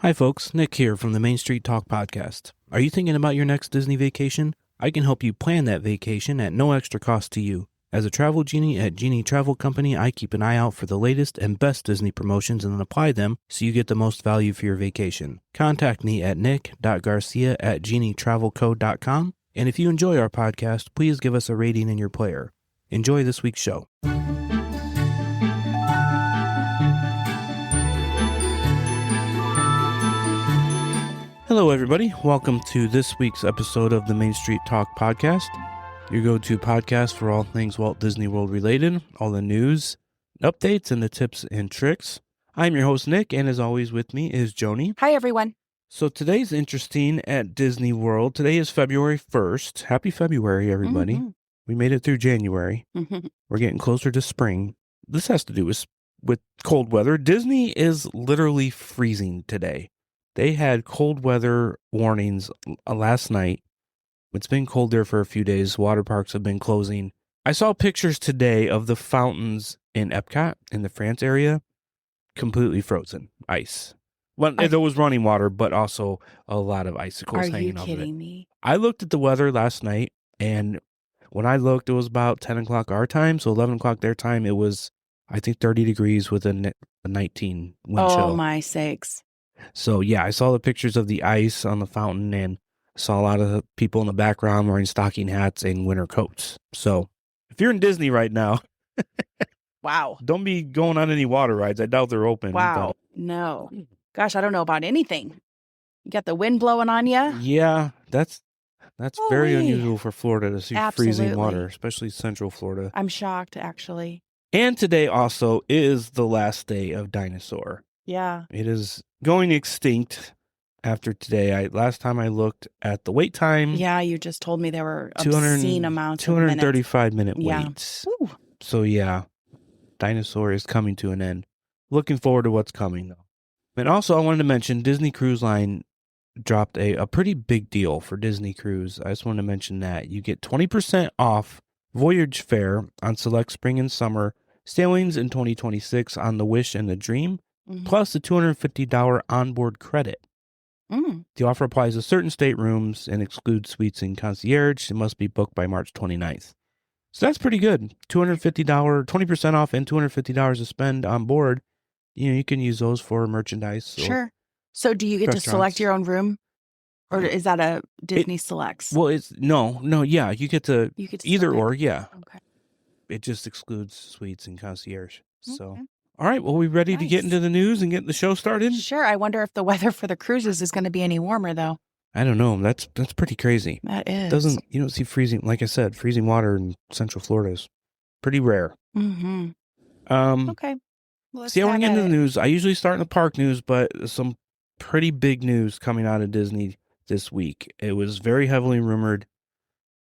Hi folks, Nick here from the Main Street Talk podcast. Are you thinking about your next Disney vacation? I can help you plan that vacation at no extra cost to you. As a travel genie at Genie Travel Company, I keep an eye out for the latest and best Disney promotions and then apply them so you get the most value for your vacation. Contact me at nick.garcia@genietravelco.com. And if you enjoy our podcast, please give us a rating in your player. Enjoy this week's show. Hello, everybody. Welcome to this week's episode of the Main Street Talk podcast, your go-to podcast for all things Walt Disney World related, all the news, updates, and the tips and tricks. I'm your host, Nick, and as always with me is Joni. Hi, everyone. So today's interesting at Disney World. Today is February 1st. Happy February, everybody. Mm-hmm. We made it through January. Mm-hmm. We're getting closer to spring. This has to do with cold weather. Disney is literally freezing today. They had cold weather warnings last night. It's been cold there for a few days. Water parks have been closing. I saw pictures today of the fountains in Epcot in the France area, completely frozen, ice. Well, there was running water, but also a lot of icicles hanging off of it. Are you kidding me? I looked at the weather last night, and when I looked, it was about 10 o'clock our time, so 11 o'clock their time. It was, I think, 30 degrees with a 19 wind chill. Oh, my sakes. So, yeah, I saw the pictures of the ice on the fountain and saw a lot of the people in the background wearing stocking hats and winter coats. So, if you're in Disney right now, wow, don't be going on any water rides. I doubt they're open. Wow, no. Gosh, I don't know about anything. You got the wind blowing on you? Yeah, that's very unusual for Florida to see freezing water, especially Central Florida. I'm shocked, actually. And today also is the last day of Dinosaur. Yeah. It is going extinct after today. Last time I looked at the wait time. Yeah, you just told me there were obscene amounts of 235-minute waits. Ooh. So yeah, Dinosaur is coming to an end. Looking forward to what's coming though. And also I wanted to mention Disney Cruise Line dropped a pretty big deal for Disney Cruise. I just wanted to mention that. You get 20% off voyage fare on select spring and summer sailings in 2026 on the Wish and the Dream. Mm-hmm. Plus a $250 onboard credit. Mm. The offer applies to certain staterooms and excludes suites and concierge. It must be booked by March 29th. So that's pretty good. $250, 20% off and $250 to spend on board. You know, you can use those for merchandise. Sure. So do you get to select your own room? Or is that a Disney Selects? Well, it's no, yeah. You get to either or, yeah. Okay. It just excludes suites and concierge. So. All right, well, we ready to get into the news and get the show started? Sure. I wonder if the weather for the cruises is going to be any warmer, though. I don't know. That's pretty crazy. That is. You don't see freezing, like I said, freezing water in Central Florida is pretty rare. Mm-hmm. Okay. Well, I want to get into the news. I usually start in the park news, but some pretty big news coming out of Disney this week. It was very heavily rumored,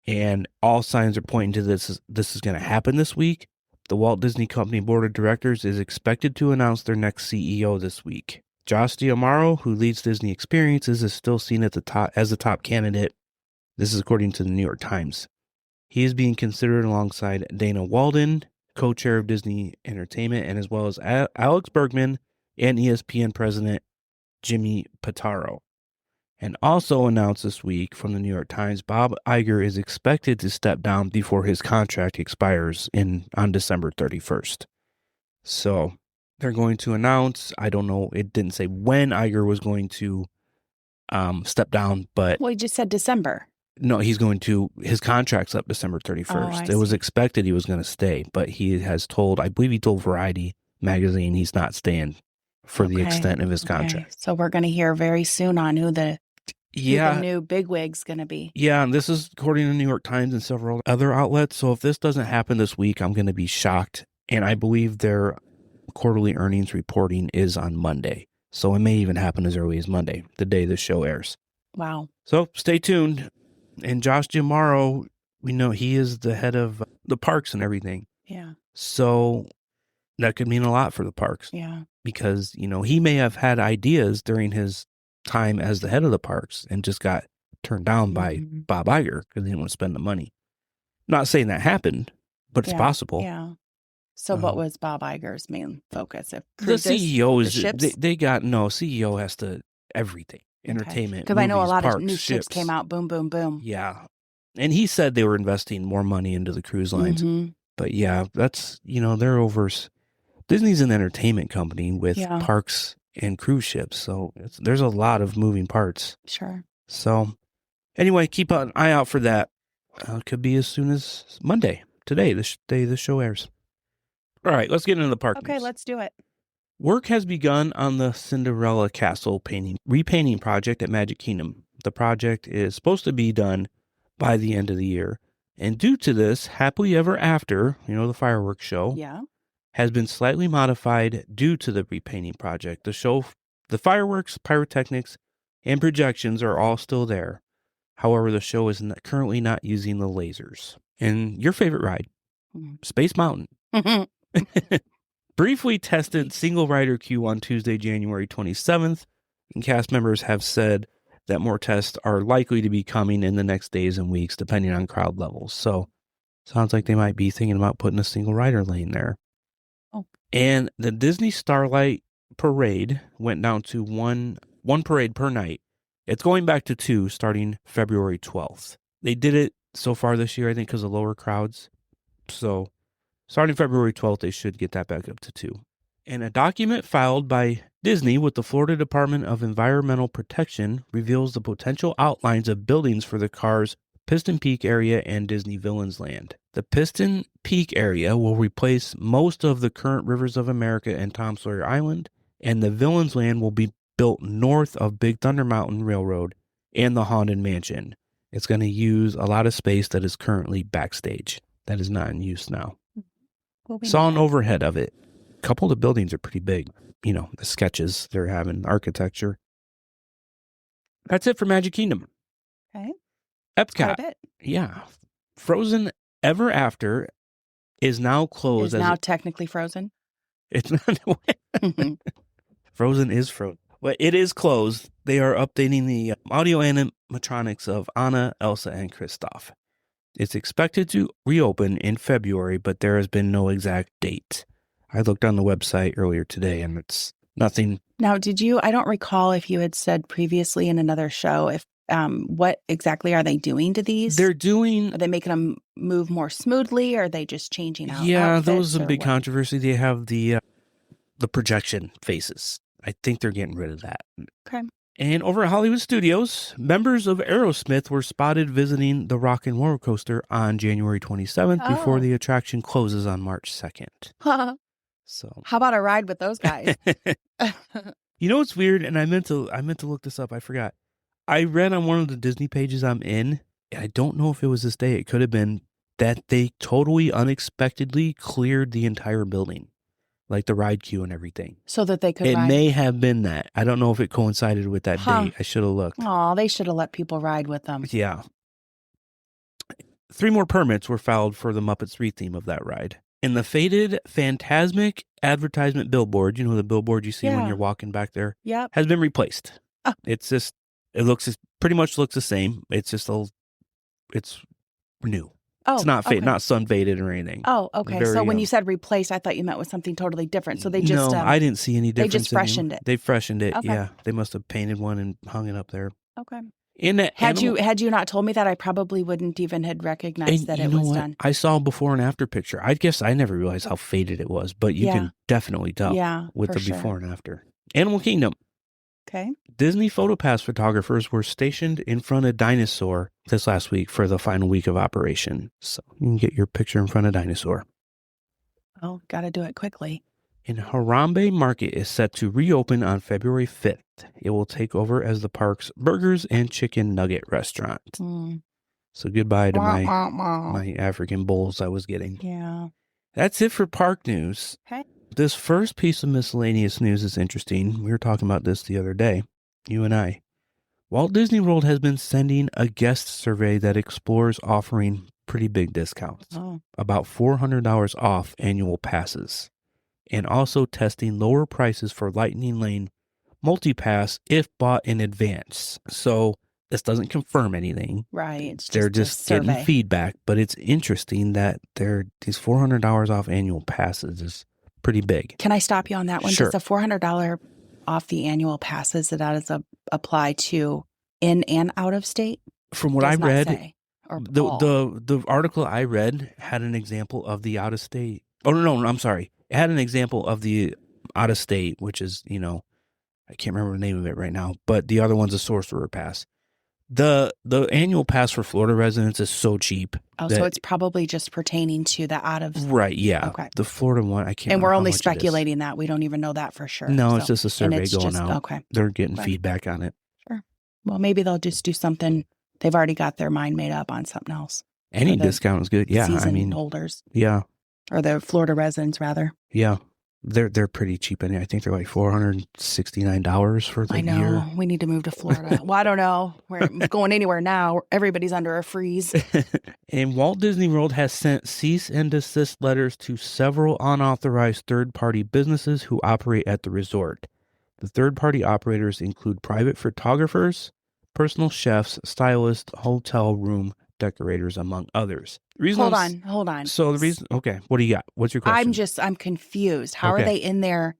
and all signs are pointing to this is going to happen this week. The Walt Disney Company Board of Directors is expected to announce their next CEO this week. Josh D'Amaro, who leads Disney Experiences, is still seen at the top as the top candidate. This is according to the New York Times. He is being considered alongside Dana Walden, co-chair of Disney Entertainment, and as well as Alex Bergman and ESPN president Jimmy Pitaro. And also announced this week from the New York Times, Bob Iger is expected to step down before his contract expires on December 31st. So they're going to announce, I don't know, it didn't say when Iger was going to step down, but... Well, he just said December. No, his contract's up December 31st. It was expected he was going to stay, but he has told, I believe he told Variety magazine he's not staying for the extent of his contract. So we're going to hear very soon on who the new bigwig's going to be. Yeah, and this is according to the New York Times and several other outlets. So if this doesn't happen this week, I'm going to be shocked. And I believe their quarterly earnings reporting is on Monday. So it may even happen as early as Monday, the day the show airs. Wow. So stay tuned. And Josh D'Amaro, we know he is the head of the parks and everything. Yeah. So that could mean a lot for the parks. Yeah. Because, he may have had ideas during his time as the head of the parks and just got turned down by Bob Iger because he didn't want to spend the money. Not saying that happened, but it's possible. Yeah. So what was Bob Iger's main focus? The CEO is, CEO has to everything. Entertainment, because I know a movies, lot parks, of new ships. ships came out. Boom, boom, boom. Yeah. And he said they were investing more money into the cruise lines. Mm-hmm. But yeah, that's, they're over. Disney's an entertainment company with parks and cruise ships. So there's a lot of moving parts. Sure. So anyway, keep an eye out for that. Could be as soon as Monday, today, the day the show airs. All right, let's get into the park news. Okay, let's do it. Work has begun on the Cinderella Castle repainting project at Magic Kingdom. The project is supposed to be done by the end of the year. And due to this, Happily Ever After, the fireworks show, has been slightly modified due to the repainting project. The fireworks, pyrotechnics, and projections are all still there. However, the show is currently not using the lasers. And your favorite ride, Space Mountain. Briefly tested single rider queue on Tuesday, January 27th, and cast members have said that more tests are likely to be coming in the next days and weeks, depending on crowd levels. So, sounds like they might be thinking about putting a single rider lane there. Oh. And the Disney Starlight Parade went down to one parade per night. It's going back to 2 starting February 12th. They did it so far this year, I think, because of lower crowds. So, starting February 12th, they should get that back up to 2. And a document filed by Disney with the Florida Department of Environmental Protection reveals the potential outlines of buildings for the car's Piston Peak area and Disney Villains Land. The Piston Peak area will replace most of the current Rivers of America and Tom Sawyer Island, and the Villains Land will be built north of Big Thunder Mountain Railroad and the Haunted Mansion. It's going to use a lot of space that is currently backstage. That is not in use now. Saw an overhead of it. A couple of the buildings are pretty big. The sketches they're having, architecture. That's it for Magic Kingdom. Okay. Epcot. Yeah. Frozen Ever After is now closed. Is now technically frozen? It's not. Frozen is frozen. But it is closed. They are updating the audio animatronics of Anna, Elsa, and Kristoff. It's expected to reopen in February, but there has been no exact date. I looked on the website earlier today, and it's nothing. Now, I don't recall if you had said previously in another show, what exactly are they doing to these? Are they making them move more smoothly, or are they just changing out? Yeah, that was a big controversy. They have the projection faces. I think they're getting rid of that. Okay. And over at Hollywood Studios, members of Aerosmith were spotted visiting the Rock and Roller Coaster on January 27th before the attraction closes on March 2nd. So, how about a ride with those guys? What's weird? And I meant to look this up. I forgot. I read on one of the Disney pages I'm in. I don't know if it was this day. It could have been that they totally unexpectedly cleared the entire building. Like the ride queue and everything. So that they could ride. It ride. may have been that. I don't know if it coincided with that date. I should have looked. Oh, they should have let people ride with them. Yeah. 3 more permits were filed for the Muppets theme of that ride. And the faded Phantasmic advertisement billboard, the billboard you see when you're walking back there, has been replaced. Oh. It's just, pretty much looks the same. It's just it's new. Oh, it's not not sun faded or anything. Oh, okay. So when you said replace, I thought you meant with something totally different. So they just I didn't see any difference. They just freshened it. They freshened it. Okay. Yeah, they must have painted one and hung it up there. Okay. Had you not told me that, I probably wouldn't even had recognized that it was done. I saw a before and after picture. I guess I never realized how faded it was, but you can definitely tell. With the before and after. Animal Kingdom. Okay. Disney PhotoPass photographers were stationed in front of Dinosaur this last week for the final week of operation. So you can get your picture in front of Dinosaur. Oh, got to do it quickly. And Harambe Market is set to reopen on February 5th. It will take over as the park's burgers and chicken nugget restaurant. So goodbye to my African bowls I was getting. Yeah. That's it for park news. Okay. This first piece of miscellaneous news is interesting. We were talking about this the other day, you and I. Walt Disney World has been sending a guest survey that explores offering pretty big discounts, about $400 off annual passes, and also testing lower prices for Lightning Lane multi-pass if bought in advance. So this doesn't confirm anything. Right. They're just getting feedback, but it's interesting that these $400 off annual passes is pretty big. Can I stop you on that one? Sure. Does the $400 off the annual passes that does apply to in and out of state? From what I Does not read, say, or the all. the article I read had an example of the out of state. Oh no, I'm sorry. It had an example of the out of state, which is, I can't remember the name of it right now, but the other one's a sorcerer pass. The annual pass for Florida residents is so cheap. So it's probably just pertaining to the out of... Right, yeah. Okay. The Florida one, I can't And remember we're how only much it is. speculating that. We don't even know that for sure. No, so. it's just a survey going out. Okay. They're getting feedback on it. Sure. Well, maybe they'll just do something. They've already got their mind made up on something else. Any discount is good. Yeah, season holders. Yeah. Or the Florida residents, rather. Yeah. They're pretty cheap. I think they're like $469 for the year. I know. We need to move to Florida. Well, I don't know. We're going anywhere now. Everybody's under a freeze. And Walt Disney World has sent cease and desist letters to several unauthorized third-party businesses who operate at the resort. The third-party operators include private photographers, personal chefs, stylists, hotel room decorators, among others. Hold on. So the reason, okay, what do you got? What's your question? I'm confused. How are they in there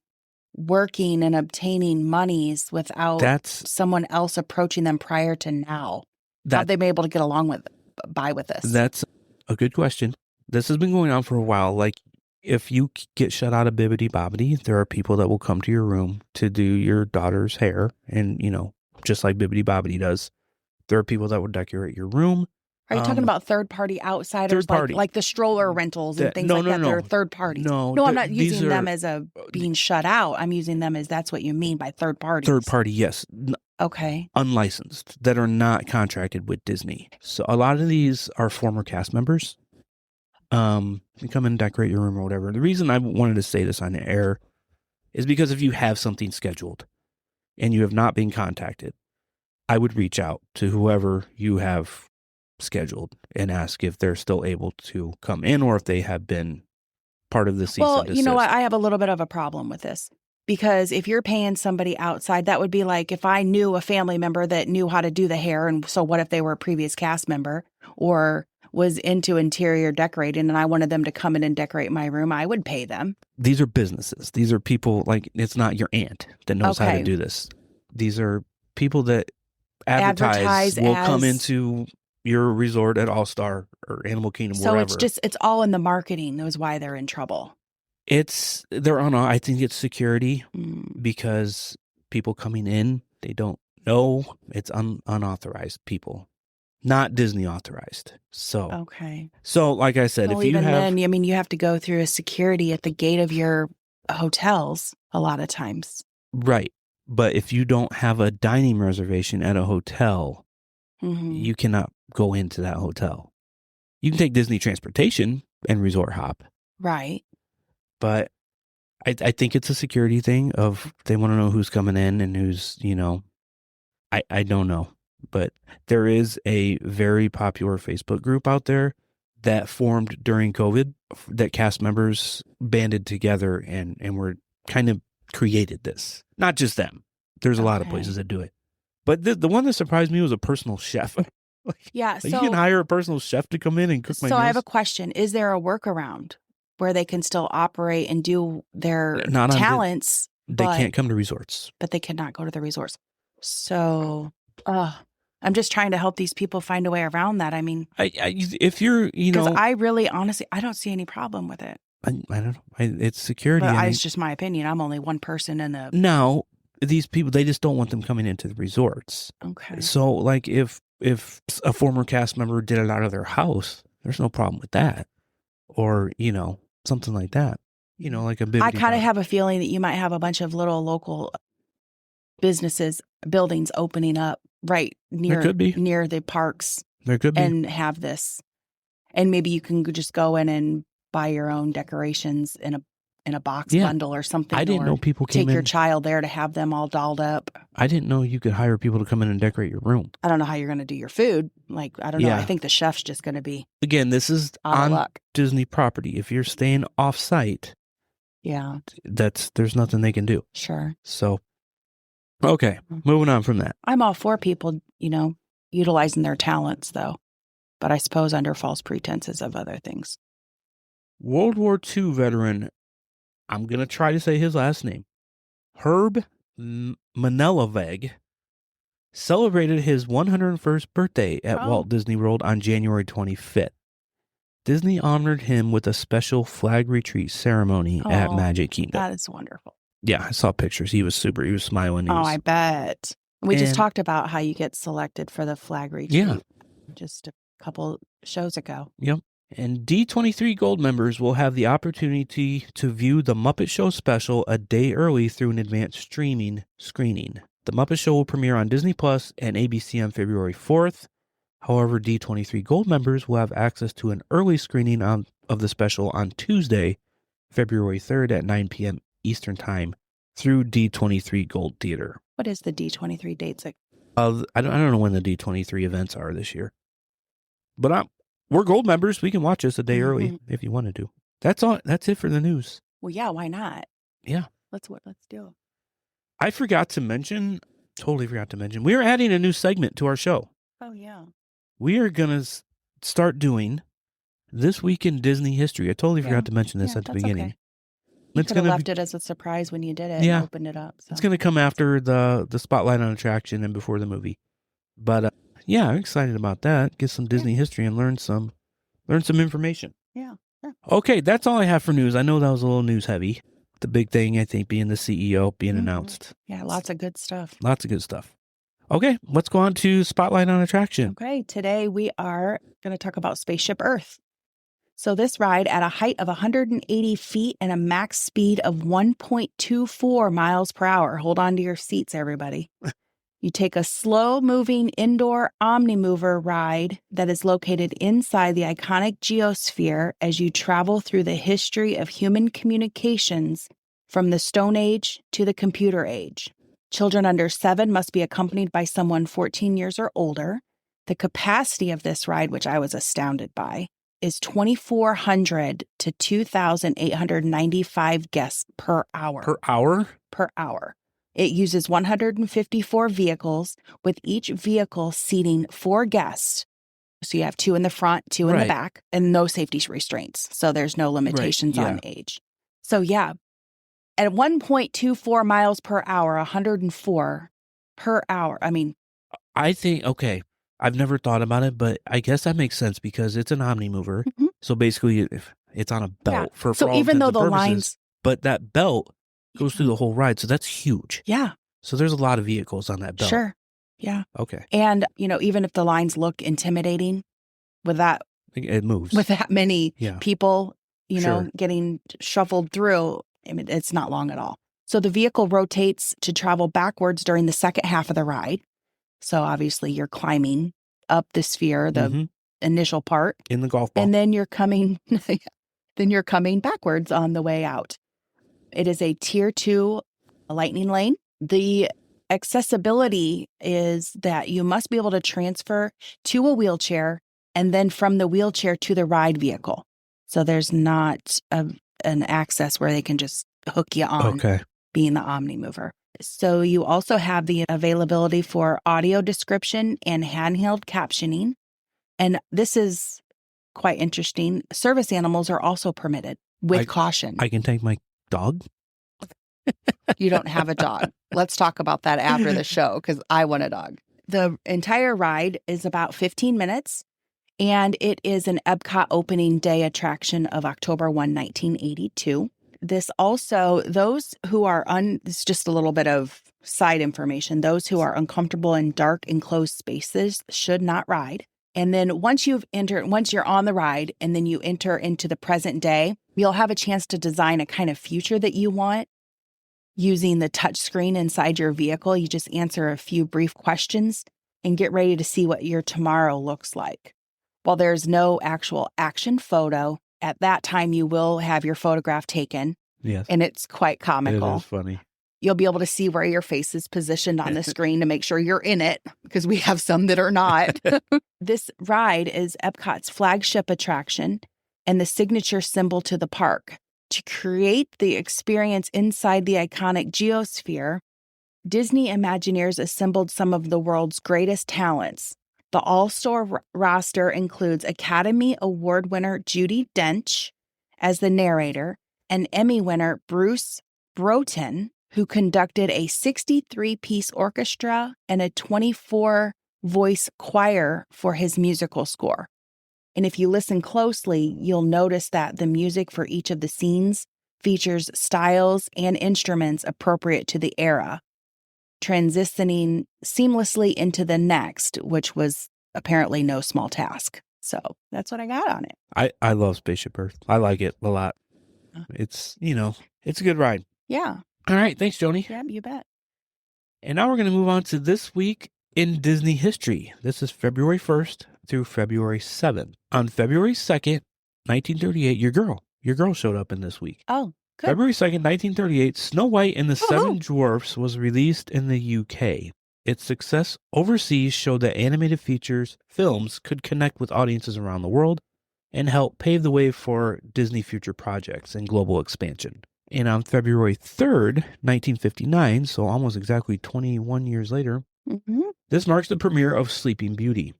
working and obtaining monies without someone else approaching them prior to now? How have they been able to get by with this? That's a good question. This has been going on for a while. Like, if you get shut out of Bibbidi Bobbidi, there are people that will come to your room to do your daughter's hair. And, just like Bibbidi Bobbidi does, there are people that will decorate your room. Are you talking about third-party outsiders, like the stroller rentals and things like that? They're third parties. No, I'm not using them as being shut out. I'm using them as that's what you mean by third parties. Third party, yes. Okay. Unlicensed, that are not contracted with Disney. So a lot of these are former cast members. You come and decorate your room or whatever. The reason I wanted to say this on the air is because if you have something scheduled and you have not been contacted, I would reach out to whoever you have scheduled and ask if they're still able to come in or if they have been part of the cease and desist. You know what? I have a little bit of a problem with this because if you're paying somebody outside, that would be like if I knew a family member that knew how to do the hair. And so what if they were a previous cast member or was into interior decorating and I wanted them to come in and decorate my room? I would pay them. These are businesses. These are people, like, it's not your aunt that knows how to do this. These are people that advertise will come into your resort at All Star or Animal Kingdom, wherever. So it's all in the marketing. That was why they're in trouble. I think it's security because people coming in, they don't know. It's unauthorized people, not Disney authorized. So, okay. So like I said, if you have... then, you have to go through a security at the gate of your hotels a lot of times. Right. But if you don't have a dining reservation at a hotel, you cannot go into that hotel. You can take Disney transportation and resort hop. Right. But I think it's a security thing of they want to know who's coming in and who's, I don't know. But there is a very popular Facebook group out there that formed during COVID that cast members banded together and were kind of created this. Not just them. There's a lot of places that do it. But the one that surprised me was a personal chef. So you can hire a personal chef to come in and cook my meals. So I have a question. Is there a workaround where they can still operate and do their talents? They can't come to resorts. But they cannot go to the resorts. So I'm just trying to help these people find a way around that. I mean, if you're, because I really, honestly, I don't see any problem with it. I don't know. It's security. But it's just my opinion. I'm only one person in the... No, these people, they just don't want them coming into the resorts. Okay. So, like, if a former cast member did it out of their house, there's no problem with that. Or, something like that. Like a big... I kind of have a feeling that you might have a bunch of little local businesses, buildings opening up right near the parks. There could be. And have this. And maybe you can just go in and buy your own decorations in a box bundle or something. I didn't know people came in. Take your child there to have them all dolled up. I didn't know you could hire people to come in and decorate your room. I don't know how you're going to do your food. Like, I don't know. I think the chef's just going to be... Again, this is on Disney property. If you're staying off-site, there's nothing they can do. Sure. So, okay, moving on from that. I'm all for people, utilizing their talents, though. But I suppose under false pretenses of other things. World War II veteran, I'm going to try to say his last name, Herb Manelaveg celebrated his 101st birthday at Walt Disney World on January 25th. Disney honored him with a special flag retreat ceremony at Magic Kingdom. That is wonderful. Yeah, I saw pictures. He was smiling. I bet. We just talked about how you get selected for the flag retreat just a couple shows ago. Yep. And D23 Gold members will have the opportunity to view the Muppet Show special a day early through an advanced screening. The Muppet Show will premiere on Disney Plus and ABC on February 4th. However, D23 Gold members will have access to an early screening of the special on Tuesday, February 3rd at 9 p.m. Eastern Time through D23 Gold Theater. What is the D23 dates? I don't know when the D23 events are this year. But we're Gold members. We can watch this a day early if you wanted to. That's all. That's it for the news. Well, yeah, why not? Yeah. Let's do. I totally forgot to mention, we are adding a new segment to our show. Oh, yeah. We are going to start doing This Week in Disney History. I totally forgot to mention this at the beginning. Okay. You could have left it as a surprise when you did it and opened it up. So. It's going to come after the Spotlight on Attraction and before the movie. But I'm excited about that. Get some Disney history and learn some information. Yeah. Okay, that's all I have for news. I know that was a little news heavy. The big thing, I think, being the CEO being announced. Yeah, lots of good stuff. Okay, let's go on to Spotlight on Attraction. Okay, today we are going to talk about Spaceship Earth. So this ride at a height of 180 feet and a max speed of 1.24 miles per hour. Hold on to your seats, everybody. You take a slow-moving indoor Omnimover ride that is located inside the iconic geosphere as you travel through the history of human communications from the Stone Age to the computer age. Children under 7 must be accompanied by someone 14 years or older. The capacity of this ride, which I was astounded by, is 2,400 to 2,895 guests per hour. Per hour? Per hour. It uses 154 vehicles, with each vehicle seating 4 guests. So you have 2 in the front, 2 in the back, and no safety restraints. So there's no limitations on age. So at 1.24 miles per hour, 104 per hour. I think, I've never thought about it, but I guess that makes sense because it's an Omnimover. Mm-hmm. So basically, it's on a belt for all even though the purposes, lines, but that belt goes through the whole ride, so that's huge. Yeah. So there's a lot of vehicles on that belt. Sure. Yeah. Okay. And even if the lines look intimidating, with that, it moves with that many people, getting shuffled through. It's not long at all. So the vehicle rotates to travel backwards during the second half of the ride. So obviously you're climbing up the sphere, the initial part. In the golf ball. And then you're coming backwards on the way out. It is a tier 2 lightning lane. The accessibility is that you must be able to transfer to a wheelchair and then from the wheelchair to the ride vehicle. So there's not an access where they can just hook you on being the Omnimover. So you also have the availability for audio description and handheld captioning. And this is quite interesting. Service animals are also permitted with caution. I can take my dog? You don't have a dog. Let's talk about that after the show because I want a dog. The entire ride is about 15 minutes, and it is an Epcot opening day attraction of October 1, 1982. This also, those who are this is just a little bit of side information. Those who are uncomfortable in dark enclosed spaces should not ride. And then once you're on the ride and then you enter into the present day, you'll have a chance to design a kind of future that you want using the touch screen inside your vehicle. You just answer a few brief questions and get ready to see what your tomorrow looks like. While there's no actual action photo, at that time you will have your photograph taken. Yes. And it's quite comical. It is funny. You'll be able to see where your face is positioned on the screen to make sure you're in it, because we have some that are not. This ride is Epcot's flagship attraction and the signature symbol to the park. To create the experience inside the iconic geosphere, Disney Imagineers assembled some of the world's greatest talents. The all-star roster includes Academy Award winner Judi Dench as the narrator, and Emmy winner Bruce Broughton who conducted a 63-piece orchestra and a 24-voice choir for his musical score. And if you listen closely, you'll notice that the music for each of the scenes features styles and instruments appropriate to the era, transitioning seamlessly into the next, which was apparently no small task. So that's what I got on it. I love Spaceship Earth. I like it a lot. It's, it's a good ride. Yeah. All right. Thanks, Joni. Yeah, you bet. And now we're going to move on to this week in Disney history. This is February 1st through February 7th. On February 2nd, 1938, your girl showed up in this week. Oh, good. February 2nd, 1938, Snow White and the Seven Dwarfs was released in the UK. Its success overseas showed that animated features films could connect with audiences around the world and help pave the way for Disney future projects and global expansion. And on February 3rd, 1959, so almost exactly 21 years later, this marks the premiere of Sleeping Beauty.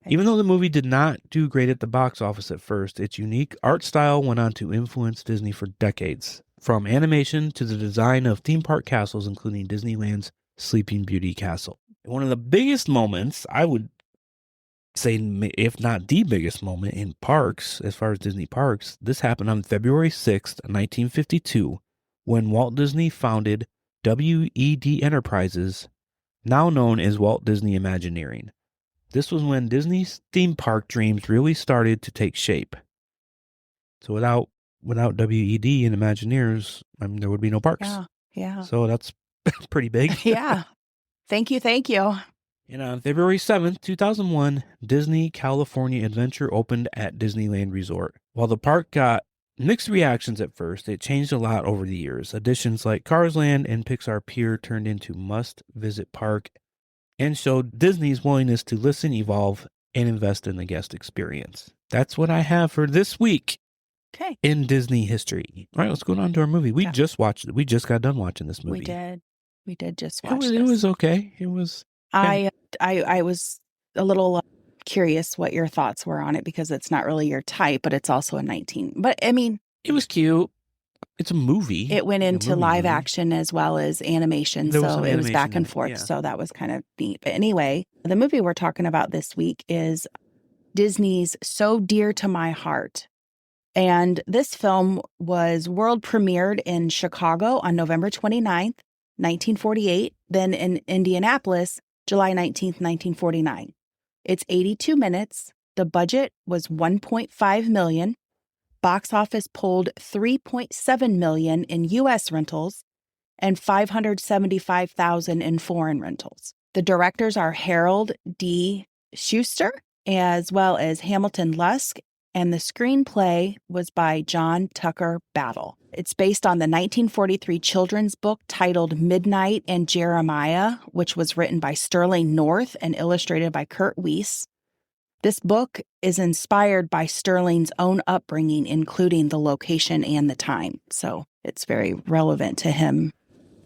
Even though the movie did not do great at the box office at first, its unique art style went on to influence Disney for decades, from animation to the design of theme park castles, including Disneyland's Sleeping Beauty Castle. One of the biggest moments, I would say, if not the biggest moment in parks, as far as Disney parks, this happened on February 6th, 1952, when Walt Disney founded WED Enterprises, now known as Walt Disney Imagineering. This was when Disney's theme park dreams really started to take shape. So without WED and Imagineers, there would be no parks. Yeah. So that's pretty big. Yeah. Thank you. And on February 7th, 2001, Disney California Adventure opened at Disneyland Resort. While the park got mixed reactions at first, it changed a lot over the years. Additions like Cars Land and Pixar Pier turned into must-visit park and showed Disney's willingness to listen, evolve, and invest in the guest experience. That's what I have for this week in Disney history. All right, let's go on to our movie. We just watched it. We just got done watching this movie. We did just watch this. It was okay. It was... I was a little curious what your thoughts were on it because it's not really your type, but it's also a 19. But, I mean... It was cute. It's a movie. It went into live action as well as animation, so it was back and forth, so that was kind of neat. But anyway, the movie we're talking about this week is Disney's So Dear to My Heart. And this film was world premiered in Chicago on November 29th, 1948, then in Indianapolis, July 19th, 1949. It's 82 minutes. The budget was $1.5 million. Box office pulled $3.7 million in U.S. rentals and $575,000 in foreign rentals. The directors are Harold D. Schuster as well as Hamilton Lusk, and the screenplay was by John Tucker Battle. It's based on the 1943 children's book titled Midnight and Jeremiah, which was written by Sterling North and illustrated by Kurt Weiss. This book is inspired by Sterling's own upbringing, including the location and the time. So it's very relevant to him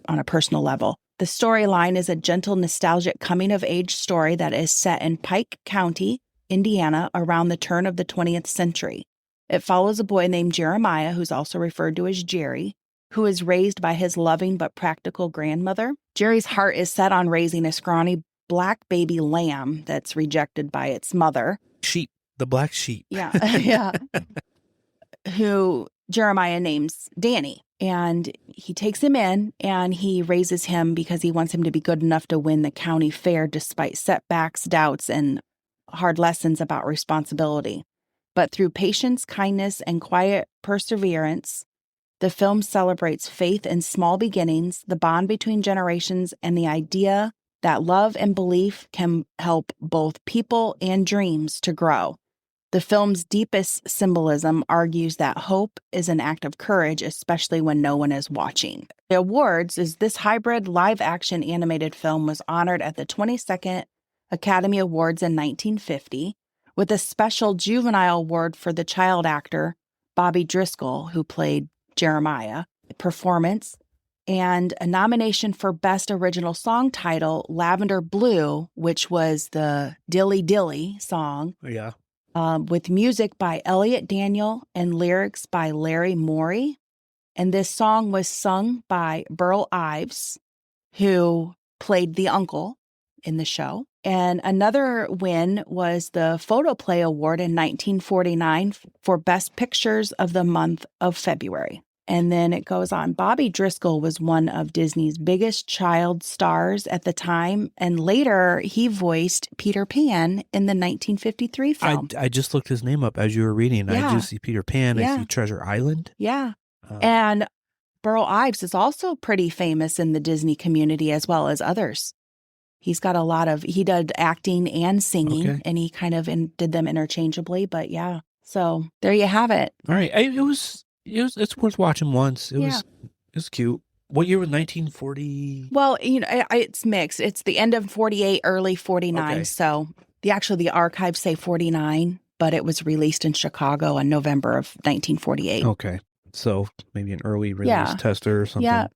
on a personal level. The storyline is a gentle, nostalgic coming-of-age story that is set in Pike County, Indiana, around the turn of the 20th century. It follows a boy named Jeremiah, who's also referred to as Jerry, who is raised by his loving but practical grandmother. Jerry's heart is set on raising a scrawny black baby lamb that's rejected by its mother. Sheep, the black sheep. Yeah. Who Jeremiah names Danny. And he takes him in and he raises him because he wants him to be good enough to win the county fair despite setbacks, doubts, and hard lessons about responsibility. But through patience, kindness, and quiet perseverance, the film celebrates faith in small beginnings, the bond between generations, and the idea that love and belief can help both people and dreams to grow. The film's deepest symbolism argues that hope is an act of courage, especially when no one is watching. The awards is this hybrid live-action animated film was honored at the 22nd Academy Awards in 1950 with a special juvenile award for the child actor Bobby Driscoll, who played Jeremiah, performance, and a nomination for Best Original Song title, Lavender Blue, which was the Dilly Dilly song. Yeah. With music by Elliot Daniel and lyrics by Larry Morey. And this song was sung by Burl Ives, who played the uncle in the show. And another win was the Photoplay Award in 1949 for Best Pictures of the month of February. And then it goes on. Bobby Driscoll was one of Disney's biggest child stars at the time. And later, he voiced Peter Pan in the 1953 film. I just looked his name up as you were reading. Yeah. I do see Peter Pan. I see Treasure Island. Yeah. And Burl Ives is also pretty famous in the Disney community as well as others. He's got a lot of, he did acting and singing, and he kind of did them interchangeably. But yeah, so there you have it. All right. It's worth watching once. It was cute. What year was 1940? Well, it's mixed. It's the end of 48, early 49. Okay. So the archives say 49, but it was released in Chicago in November of 1948. Okay. So maybe an early release tester or something. Yeah,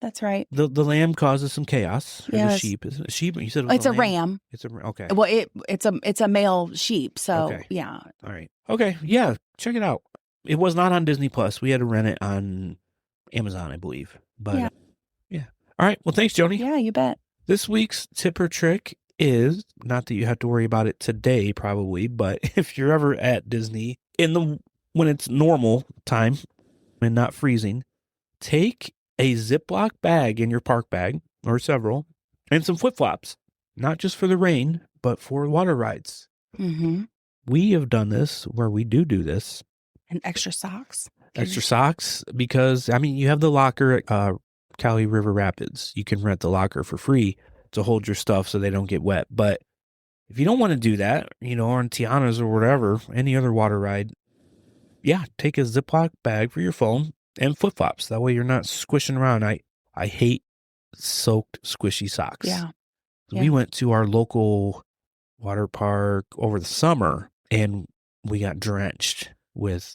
that's right. The lamb causes some chaos. Or the sheep. Is it a sheep? You said it was it's a ram. It's a okay. Well, it's a male sheep. So yeah. All right. Okay. Yeah. Check it out. It was not on Disney Plus. We had to rent it on Amazon, I believe. But yeah. All right. Well, thanks, Joni. Yeah, you bet. This week's tip or trick is, not that you have to worry about it today, probably, but if you're ever at Disney when it's normal time and not freezing, take a Ziploc bag in your park bag, or several, and some flip-flops, not just for the rain, but for water rides. Mm-hmm. We have done this where we do this. And extra socks. Extra socks, because, you have the locker at Cali River Rapids. You can rent the locker for free to hold your stuff so they don't get wet. But if you don't want to do that, or on Tiana's or whatever, any other water ride, take a Ziploc bag for your phone and flip-flops. That way you're not squishing around. I hate soaked, squishy socks. Yeah. We went to our local water park over the summer, and we got drenched with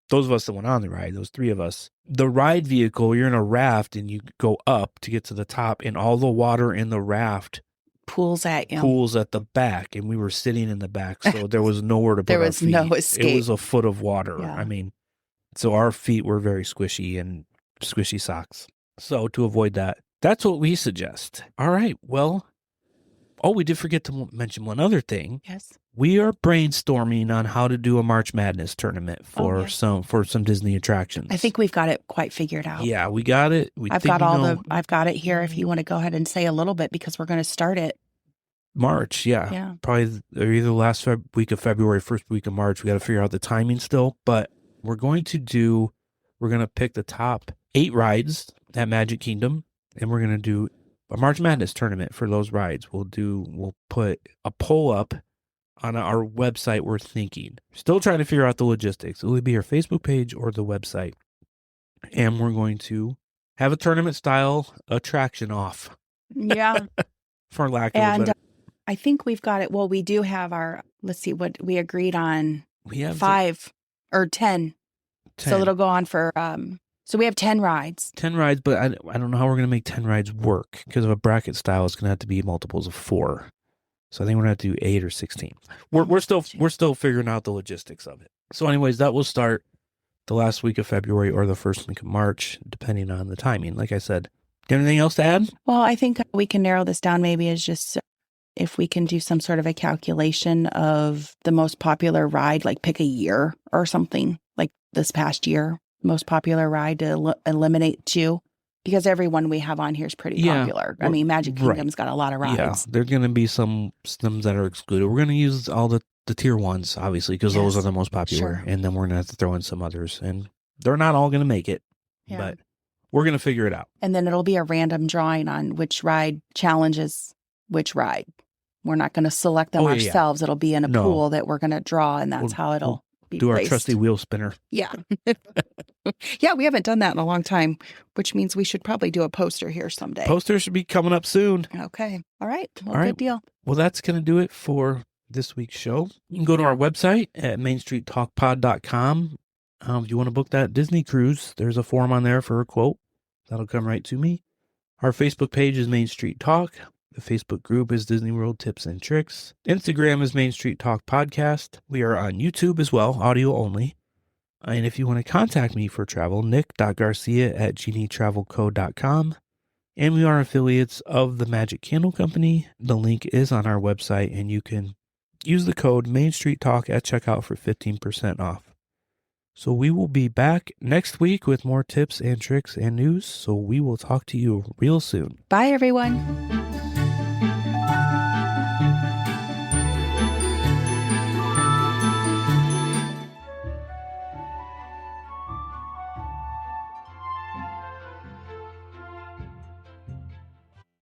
those of us that went on the ride, those three of us. The ride vehicle, you're in a raft, and you go up to get to the top, and all the water in the raft pools at the back, and we were sitting in the back, so there was nowhere to put our feet. There was no escape. It was a foot of water. Yeah. So our feet were very squishy, and squishy socks. So to avoid that, that's what we suggest. All right. Well, we did forget to mention one other thing. Yes. We are brainstorming on how to do a March Madness tournament for some Disney attractions. I think we've got it quite figured out. Yeah, we got it. I've got it here if you want to go ahead and say a little bit, because we're going to start it March. Yeah. Probably either last week of February, first week of March. We got to figure out the timing still, but we're going to pick the top 8 rides at Magic Kingdom, and we're going to do a March Madness tournament for those rides. We'll put a poll up on our website. We're thinking, still trying to figure out the logistics. Will it be our Facebook page or the website? And we're going to have a tournament style attraction off. Yeah. For lack of a better. I think we've got it. Well, we do have let's see what we agreed on. We have 5 or 10. So it'll go on for, so we have 10 rides. 10 rides, but I don't know how we're going to make 10 rides work, because of a bracket style. It's going to have to be multiples of 4. So I think we're going to have to do 8 or 16. We're still figuring out the logistics of it. So anyways, that will start the last week of February or the first week of March, depending on the timing. Like I said, anything else to add? Well, I think we can narrow this down maybe as just if we can do some sort of a calculation of the most popular ride, like pick a year or something, like this past year, most popular ride to eliminate 2. Because everyone we have on here is pretty popular. Magic Kingdom's got a lot of rides. Yeah, there's going to be some that are excluded. We're going to use all the tier ones, obviously, because those are the most popular. Sure. And then we're going to have to throw in some others. And they're not all going to make it, but we're going to figure it out. And then it'll be a random drawing on which ride challenges which ride. We're not going to select them ourselves. It'll be in a pool that we're going to draw, and that's how it'll be do placed. Our trusty wheel spinner. Yeah. Yeah, we haven't done that in a long time, which means we should probably do a poster here someday. Poster should be coming up soon. Okay. All right. Well, good deal. Well, that's going to do it for this week's show. You can go to our website at mainstreettalkpod.com. If you want to book that Disney cruise, there's a form on there for a quote. That'll come right to me. Our Facebook page is Main Street Talk. The Facebook group is Disney World Tips and Tricks. Instagram is Main Street Talk Podcast. We are on YouTube as well, audio only. And if you want to contact me for travel, nick.garcia@genietravelco.com. And we are affiliates of the Magic Candle Company. The link is on our website, and you can use the code Main Street Talk at checkout for 15% off. So we will be back next week with more tips and tricks and news. So we will talk to you real soon. Bye, everyone.